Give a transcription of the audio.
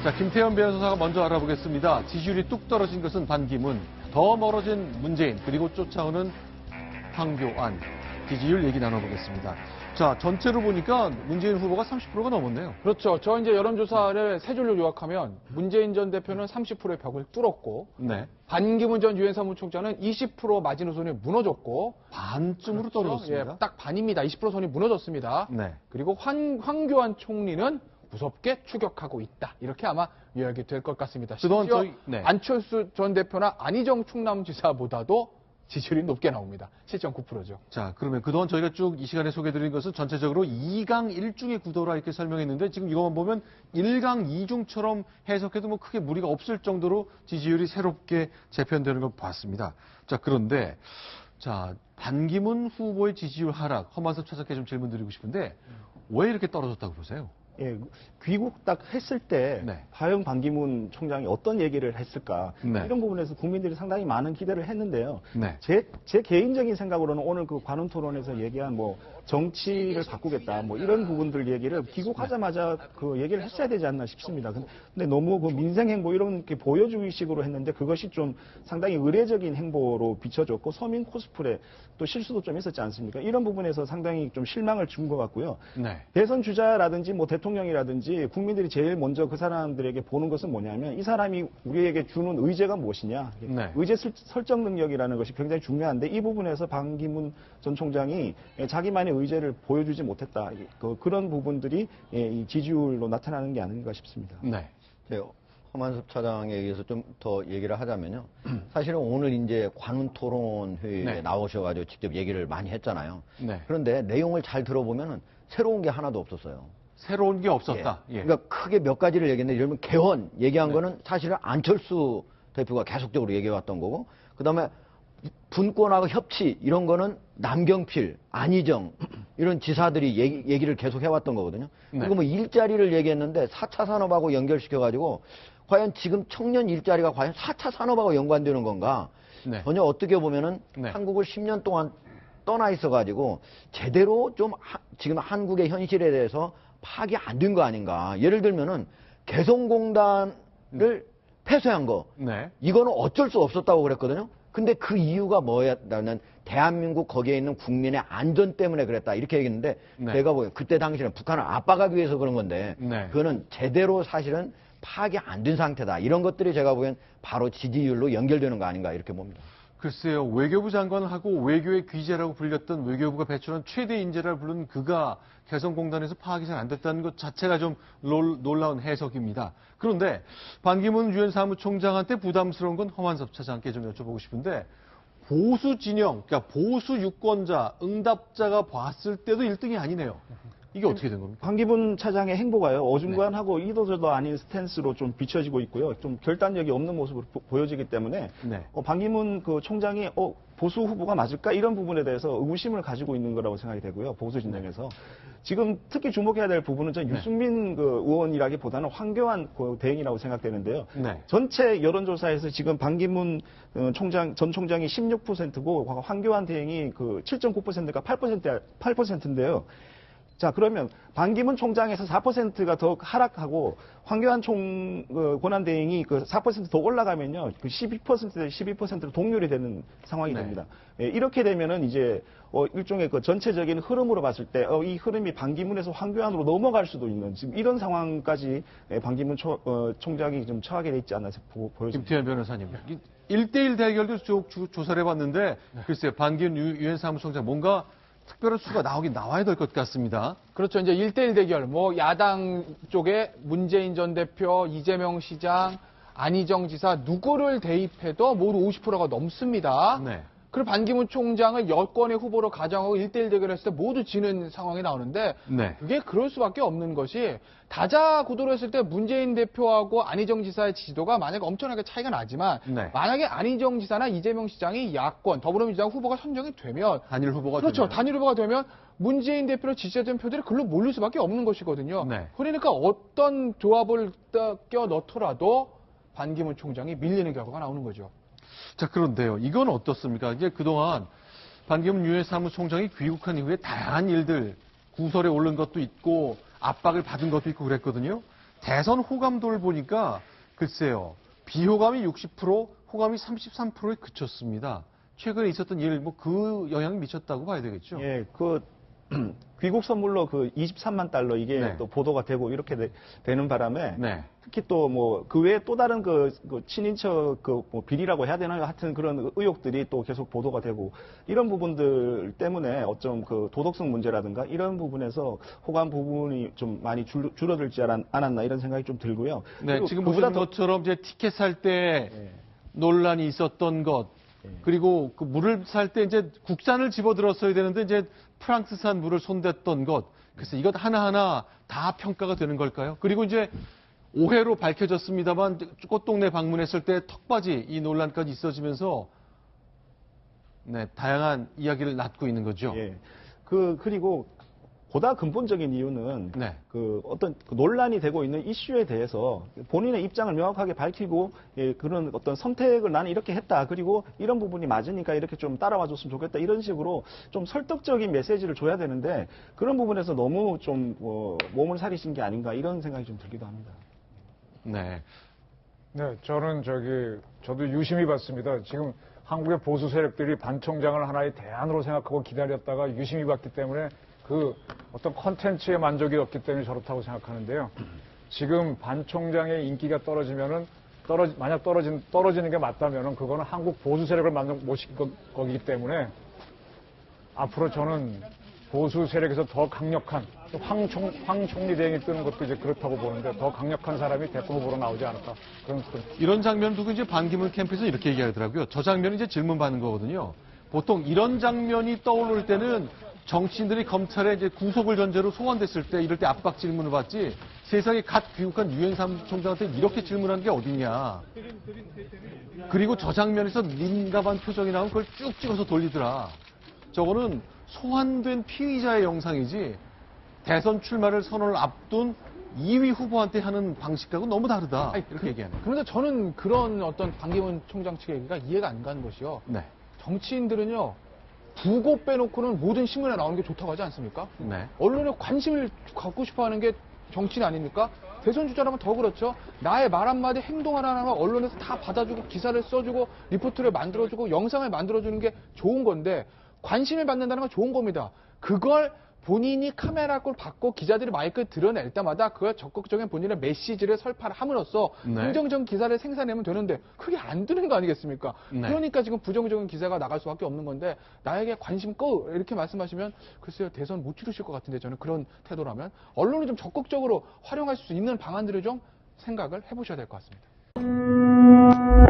자, 김태현 변호사가 먼저 알아보겠습니다. 지지율이 뚝 떨어진 것은 반기문, 더 멀어진 문재인, 그리고 쫓아오는 황교안. 지지율 얘기 나눠보겠습니다. 자, 전체로 보니까 문재인 후보가 30%가 넘었네요. 그렇죠. 저 이제 여론조사를 세 줄로 요약하면 문재인 전 대표는 30%의 벽을 뚫었고, 네. 반기문 전 유엔 사무총장은 20% 마지노선이 무너졌고, 반쯤으로 그렇죠? 떨어졌습니다. 예, 딱 반입니다. 20% 선이 무너졌습니다. 네. 그리고 황교안 총리는 무섭게 추격하고 있다. 이렇게 아마 요약이 될 것 같습니다. 그동안 심지어 저희, 네. 안철수 전 대표나 안희정 충남지사보다도 지지율이 높게 나옵니다. 7.9%죠. 자, 그러면 그동안 저희가 쭉 이 시간에 소개해드린 것은 전체적으로 2강 1중의 구도라 이렇게 설명했는데 지금 이것만 보면 1강 2중처럼 해석해도 뭐 크게 무리가 없을 정도로 지지율이 새롭게 재편되는 걸 봤습니다. 자, 그런데 자, 반기문 후보의 지지율 하락, 허만섭 차장께 좀 질문 드리고 싶은데 왜 이렇게 떨어졌다고 보세요? 예, 귀국 딱 했을 때 네. 과연 반기문 총장이 어떤 얘기를 했을까 네. 이런 부분에서 국민들이 상당히 많은 기대를 했는데요. 네. 제 개인적인 생각으로는 오늘 그 관훈 토론에서 얘기한 뭐 정치를 바꾸겠다 뭐 이런 부분들 얘기를 귀국하자마자 그 얘기를 했어야 되지 않나 싶습니다. 근데 너무 그 민생 행보 이런 게 보여주기식으로 했는데 그것이 좀 상당히 의례적인 행보로 비춰졌고 서민 코스프레 또 실수도 좀 있었지 않습니까? 이런 부분에서 상당히 좀 실망을 준 것 같고요. 네. 대선 주자라든지 뭐 대통령이라든지 국민들이 제일 먼저 그 사람들에게 보는 것은 뭐냐면 이 사람이 우리에게 주는 의제가 무엇이냐. 네. 의제 설정 능력이라는 것이 굉장히 중요한데 이 부분에서 반기문 전 총장이 자기만의 의제를 보여주지 못했다. 그런 부분들이 이 지지율로 나타나는 게 아닌가 싶습니다. 네. 허만섭 차장에 의해서 좀 더 얘기를 하자면요. 사실은 오늘 이제 관훈 토론 회의에 네. 나오셔가지고 직접 얘기를 많이 했잖아요. 네. 그런데 내용을 잘 들어보면은 새로운 게 하나도 없었어요. 새로운 게 없었다. 예. 그러니까 크게 몇 가지를 얘기했는데, 예를 들면 개헌 얘기한 네. 거는 사실은 안철수 대표가 계속적으로 얘기해왔던 거고, 그 다음에 분권하고 협치 이런 거는 남경필, 안희정 이런 지사들이 얘기를 계속 해왔던 거거든요. 네. 그리고 뭐 일자리를 얘기했는데 4차 산업하고 연결시켜가지고 과연 지금 청년 일자리가 과연 4차 산업하고 연관되는 건가? 네. 전혀 어떻게 보면은 네. 한국을 10년 동안 떠나 있어가지고 제대로 좀 지금 한국의 현실에 대해서 파악이 안 된 거 아닌가. 예를 들면은 개성공단을 폐쇄한 거. 네. 이거는 어쩔 수 없었다고 그랬거든요. 근데 그 이유가 뭐였다면 대한민국 거기에 있는 국민의 안전 때문에 그랬다. 이렇게 얘기했는데 네. 제가 보기엔 그때 당시는 북한을 압박하기 위해서 그런 건데 네. 그거는 제대로 사실은 파악이 안 된 상태다. 이런 것들이 제가 보기엔 바로 지지율로 연결되는 거 아닌가 이렇게 봅니다. 글쎄요, 외교부 장관하고 외교의 귀재라고 불렸던 외교부가 배출한 최대 인재라 부른 그가 개성공단에서 파악이 잘 안 됐다는 것 자체가 좀 놀라운 해석입니다. 그런데 반기문 유엔 사무총장한테 부담스러운 건 허만섭 차장께 좀 여쭤보고 싶은데 보수 진영, 그러니까 보수 유권자, 응답자가 봤을 때도 1등이 아니네요. 이게 어떻게 된 겁니까? 반기문 차장의 행보가요, 어중간하고 이도저도 아닌 스탠스로 좀 비춰지고 있고요. 좀 결단력이 없는 모습으로 보여지기 때문에 네. 반기문 그 총장이 보수 후보가 맞을까? 이런 부분에 대해서 의구심을 가지고 있는 거라고 생각이 되고요. 보수 진영에서. 지금 특히 주목해야 될 부분은 전 유승민 그 의원이라기보다는 황교안 그 대행이라고 생각되는데요. 네. 전체 여론조사에서 지금 반기문 전 총장이 16%고 황교안 대행이 그 7.9%가 8%인데요. 자, 그러면 반기문 총장에서 4%가 더 하락하고 황교안 권한대행이 그 4% 더 올라가면요, 그 12%로 동률이 되는 상황이 네. 됩니다. 예, 이렇게 되면은 이제 일종의 그 전체적인 흐름으로 봤을 때 이 흐름이 반기문에서 황교안으로 넘어갈 수도 있는 지금 이런 상황까지 반기문 총장이 좀 처하게 돼 있지 않나 보여집니다. 김태현 변호사님, 1대1 대결도 조사를 해봤는데 글쎄요, 반기문 유엔 사무총장 뭔가 특별한 수가 나와야 될 것 같습니다. 그렇죠. 이제 1대1 대결, 뭐, 야당 쪽에 문재인 전 대표, 이재명 시장, 안희정 지사, 누구를 대입해도 모두 50%가 넘습니다. 네. 그리고 반기문 총장을 여권의 후보로 가정하고 1대1 대결했을 때 모두 지는 상황이 나오는데, 네. 그게 그럴 수밖에 없는 것이, 다자 구도로 했을 때 문재인 대표하고 안희정 지사의 지지도가 만약에 엄청나게 차이가 나지만, 네. 만약에 안희정 지사나 이재명 시장이 야권, 더불어민주당 후보가 선정이 되면, 단일 후보가 그렇죠. 되면. 단일 후보가 되면 문재인 대표를 지지했던 표들이 글로 몰릴 수밖에 없는 것이거든요. 네. 그러니까 어떤 조합을 껴 넣더라도 반기문 총장이 밀리는 결과가 나오는 거죠. 자, 그런데요, 이건 어떻습니까? 이제 그동안 반기문 유엔 사무총장이 귀국한 이후에 다양한 일들, 구설에 오른 것도 있고, 압박을 받은 것도 있고 그랬거든요. 대선 호감도를 보니까 글쎄요. 비호감이 60%, 호감이 33%에 그쳤습니다. 최근에 있었던 일, 뭐 그 영향이 미쳤다고 봐야 되겠죠. 예, 귀국 선물로 그 23만 달러 이게 네. 또 보도가 되고 이렇게 되는 바람에 네. 특히 또 뭐 그 외에 또 다른 그 친인척 뭐 비리라고 해야 되나요? 하여튼 그런 의혹들이 또 계속 보도가 되고 이런 부분들 때문에 어쩜 그 도덕성 문제라든가 이런 부분에서 호감 부분이 좀 많이 줄어들지 않았나 이런 생각이 좀 들고요. 네, 그리고 지금 그보다 보시는 것처럼 이제 티켓 살 때 예. 논란이 있었던 것, 그리고 그 물을 살 때 이제 국산을 집어들었어야 되는데 이제 프랑스산 물을 손댔던 것, 그래서 이것 하나하나 다 평가가 되는 걸까요? 그리고 이제 오해로 밝혀졌습니다만 꽃동네 방문했을 때 턱받이 이 논란까지 있어지면서 네, 다양한 이야기를 낳고 있는 거죠. 예. 그리고 보다 근본적인 이유는 네. 그 어떤 그 논란이 되고 있는 이슈에 대해서 본인의 입장을 명확하게 밝히고 예, 그런 어떤 선택을 나는 이렇게 했다. 그리고 이런 부분이 맞으니까 이렇게 좀 따라와 줬으면 좋겠다. 이런 식으로 좀 설득적인 메시지를 줘야 되는데 그런 부분에서 너무 좀 몸을 사리신 게 아닌가 이런 생각이 좀 들기도 합니다. 네. 네, 저도 유심히 봤습니다. 지금 한국의 보수 세력들이 반 총장을 하나의 대안으로 생각하고 기다렸다가 유심히 봤기 때문에 그 어떤 컨텐츠의 만족이 없기 때문에 저렇다고 생각하는데요. 지금 반 총장의 인기가 떨어지면은 만약 떨어지는 게 맞다면은 그거는 한국 보수 세력을 만족 못 시킬 거기 때문에 앞으로 저는 보수 세력에서 더 강력한 황 총리 대행이 뜨는 것도 이제 그렇다고 보는데 더 강력한 사람이 대권 후보로 나오지 않을까 그런 이런 장면 두고 이제 반기문 캠프에서 이렇게 얘기하더라고요. 저 장면이 이제 질문 받는 거거든요. 보통 이런 장면이 떠오를 때는 정치인들이 검찰에 이제 구속을 전제로 소환됐을 때 이럴 때 압박 질문을 받지 세상에 갓 귀국한 유엔 사무총장한테 이렇게 질문하는 게 어딨냐. 그리고 저 장면에서 민감한 표정이 나오면 그걸 쭉 찍어서 돌리더라. 저거는 소환된 피의자의 영상이지 대선 출마를 선언을 앞둔 2위 후보한테 하는 방식하고 너무 다르다. 이렇게 얘기하네요. 그런데 저는 그런 어떤 반기문 총장 측의 얘기가 이해가 안 가는 것이요. 네. 정치인들은요, 부고 빼놓고는 모든 신문에 나오는 게 좋다고 하지 않습니까? 네. 언론에 관심을 갖고 싶어 하는 게 정치인 아닙니까? 대선 주자라면 더 그렇죠. 나의 말 한마디, 행동 하나하나 언론에서 다 받아주고, 기사를 써주고, 리포트를 만들어주고, 영상을 만들어주는 게 좋은 건데, 관심을 받는다는 건 좋은 겁니다. 그걸 본인이 카메라 꼴 받고 기자들이 마이크를 드러낼 때마다 그걸 적극적인 본인의 메시지를 설파를 함으로써 네. 긍정적인 기사를 생산하면 되는데 그게 안 되는 거 아니겠습니까? 네. 그러니까 지금 부정적인 기사가 나갈 수밖에 없는 건데 나에게 관심 꺼 이렇게 말씀하시면 글쎄요 대선 못 치르실 것 같은데 저는 그런 태도라면 언론이 좀 적극적으로 활용할 수 있는 방안들을 좀 생각을 해보셔야 될 것 같습니다.